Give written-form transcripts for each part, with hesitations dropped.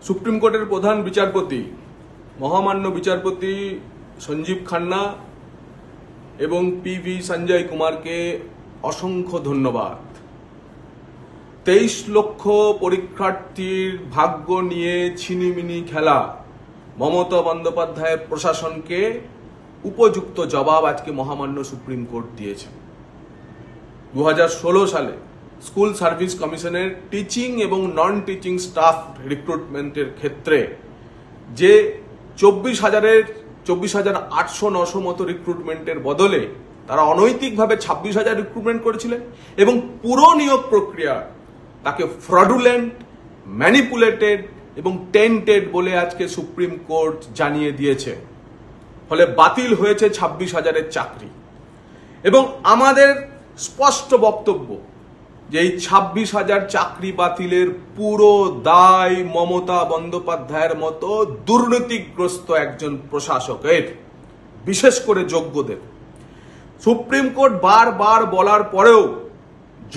Supreme কোর্টের প্রধান বিচারপতি মহামান্য বিচারপতি সঞ্জীব খান্না এবং পিভি সঞ্জয় কুমারকে অসংখ্য ধন্যবাদ। 23 লক্ষ পরীক্ষার্থীর ভাগ্য নিয়ে ছিনিমিনি খেলা মমতা বন্দ্যোপাধ্যায়ের প্রশাসনকে উপযুক্ত জবাব আজকে মহামান্য সুপ্রিম কোর্ট দিয়েছে। 2016 সালে স্কুল সার্ভিস কমিশনের টিচিং এবং নন টিচিং স্টাফ রিক্রুটমেন্টের ক্ষেত্রে যে 24,800-900 মতো রিক্রুটমেন্টের বদলে তারা অনৈতিকভাবে 26,000 রিক্রুটমেন্ট করেছিলেন এবং পুরো নিয়োগ প্রক্রিয়া তাকে ফ্রডুলেন্ট, ম্যানিপুলেটেড এবং টেন্টেড বলে আজকে সুপ্রিম কোর্ট জানিয়ে দিয়েছে। ফলে বাতিল হয়েছে 26,000-এর চাকরি। এবং আমাদের স্পষ্ট বক্তব্য যে এই 26,000 চাকরি বাতিলের পুরো দায় মমতা বন্দ্যোপাধ্যায়ের মতো দুর্নীতিগ্রস্ত একজন প্রশাসকের, বিশেষ করে যোগ্যদের। সুপ্রিম কোর্ট বারবার বলার পরেও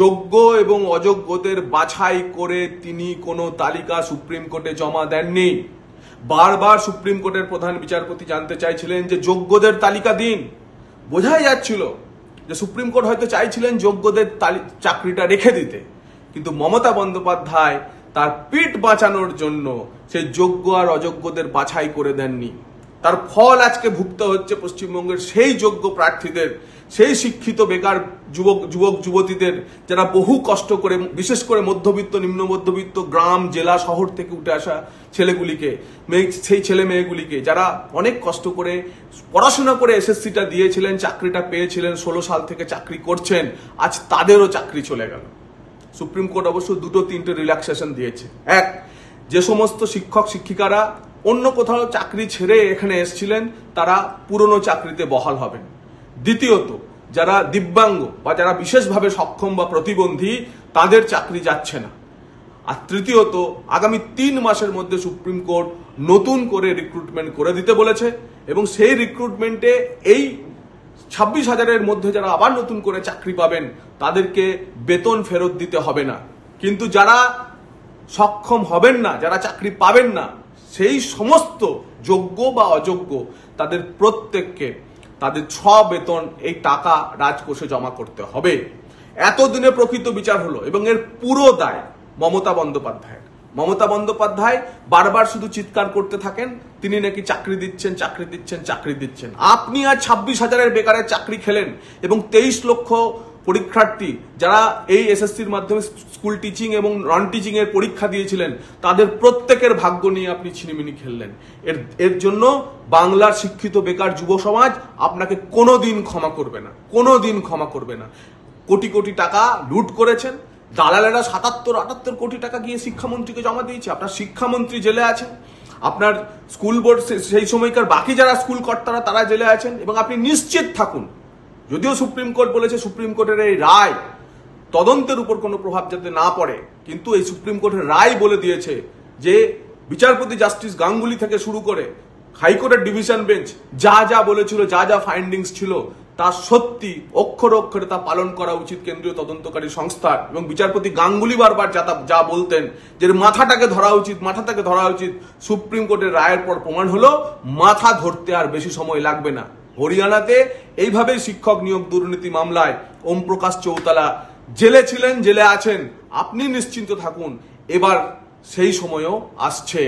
যোগ্য এবং অযোগ্যদের বাছাই করে তিনি কোনো তালিকা সুপ্রিম কোর্টে জমা দেননি। বারবার সুপ্রিম কোর্টের প্রধান বিচারপতি জানতে চাইছিলেন যে যোগ্যদের তালিকা দিন। বোঝাই যাচ্ছিল যে সুপ্রিম কোর্ট হয়তো চাইছিলেন যোগ্যদের চাকরিটা রেখে দিতে, কিন্তু মমতা বন্দ্যোপাধ্যায় তার পিঠ বাঁচানোর জন্য সেই যোগ্য আর অযোগ্যদের বাছাই করে দেননি। তার ফল আজকে ভুগতে হচ্ছে পশ্চিমবঙ্গের সেই যোগ্য প্রার্থীদের, সেই শিক্ষিত বেকার যুবক যুবতীদের যারা বহু কষ্ট করে, বিশেষ করে মধ্যবিত্ত, নিম্ন মধ্যবিত্ত গ্রাম, জেলা, শহর থেকে উঠে আসা ছেলেগুলিকে, সেই ছেলে মেয়েগুলিকে যারা অনেক কষ্ট করে পড়াশোনা করে এসএসসিটা দিয়েছিলেন, চাকরিটা পেয়েছিলেন, 16 সাল থেকে চাকরি করছেন, আজ তাদেরও চাকরি চলে গেল। সুপ্রিম কোর্ট অবশ্য 2-3টে রিল্যাক্সেশন দিয়েছে। এক, যে সমস্ত শিক্ষক শিক্ষিকারা অন্য কোথাও চাকরি ছেড়ে এখানে এসেছিলেন তারা পুরনো চাকরিতে বহাল হবেন। দ্বিতীয়ত, যারা দিব্যাঙ্গ বা যারা বিশেষভাবে সক্ষম বা প্রতিবন্ধী তাদের চাকরি যাচ্ছে না। আর তৃতীয়ত, আগামী 3 মাসের মধ্যে সুপ্রিম কোর্ট নতুন করে রিক্রুটমেন্ট করে দিতে বলেছে এবং সেই রিক্রুটমেন্টে এই 26,000-এর মধ্যে যারা আবার নতুন করে চাকরি পাবেন তাদেরকে বেতন ফেরত দিতে হবে না। কিন্তু যারা সক্ষম হবেন না, যারা চাকরি পাবেন না, সেই সমস্ত যোগ্য বা অযোগ্য তাদের প্রত্যেককে তাদের বেতন এই টাকা রাজকোষে জমা করতে হবে। এতদিনে প্রকৃত বিচার হলো এবং এর পুরো দায় মমতা বন্দ্যোপাধ্যায়। মমতা বন্দ্যোপাধ্যায় বারবার শুধু চিৎকার করতে থাকেন তিনি নাকি চাকরি দিচ্ছেন, চাকরি দিচ্ছেন, চাকরি দিচ্ছেন। আপনি আজ 26,000-এর বেকারের চাকরি খেলেন এবং 23 লক্ষ পরীক্ষার্থী যারা এই এসএসসির মাধ্যমে স্কুল টিচিং এবং নন টিচিং এর পরীক্ষা দিয়েছিলেন তাদের প্রত্যেকের ভাগ্য নিয়ে আপনি ছিনিমিনি খেললেন। এর জন্য বাংলার শিক্ষিত বেকার যুব সমাজ আপনাকে কোনোদিন ক্ষমা করবে না, কোনোদিন ক্ষমা করবে না। কোটি কোটি টাকা লুট করেছেন দালালেরা, 77-78 কোটি টাকা গিয়ে শিক্ষামন্ত্রীকে জমা দিয়েছে। আপনার শিক্ষামন্ত্রী জেলে আছেন, আপনার স্কুল বোর্ড সেই সময়কার বাকি যারা স্কুল কর্তারা তারা জেলে আছেন। এবং আপনি নিশ্চিত থাকুন, যদিও সুপ্রিম কোর্ট বলেছে সুপ্রিম কোর্টের এই রায় তদন্তের উপর কোনো প্রভাব যাতে না পড়ে, কিন্তু এই সুপ্রিম কোর্টের রায় বলে দিয়েছে যে বিচারপতি জাস্টিস গাঙ্গুলি থেকে শুরু করে হাইকোর্টের ডিভিশন বেঞ্চ যা যা বলেছিল, যা যা ফাইন্ডিংস ছিল তা সত্যি অক্ষরে অক্ষরে তা পালন করা উচিত কেন্দ্রীয় তদন্তকারী সংস্থার। এবং বিচারপতি গাঙ্গুলি বারবার যা বলতেন যে মাথাটাকে ধরা উচিত, মাথাটাকে ধরা উচিত, সুপ্রিম কোর্টের রায়ের পর প্রমাণ হলো মাথা ধরতে আর বেশি সময় লাগবে না। হরিয়ানাতে এইভাবেই শিক্ষক নিয়োগ দুর্নীতি মামলায় ওম প্রকাশ চৌতালা জেলে ছিলেন, জেলে আছেন। আপনি নিশ্চিন্ত থাকুন, এবার সেই সময়ও আসছে।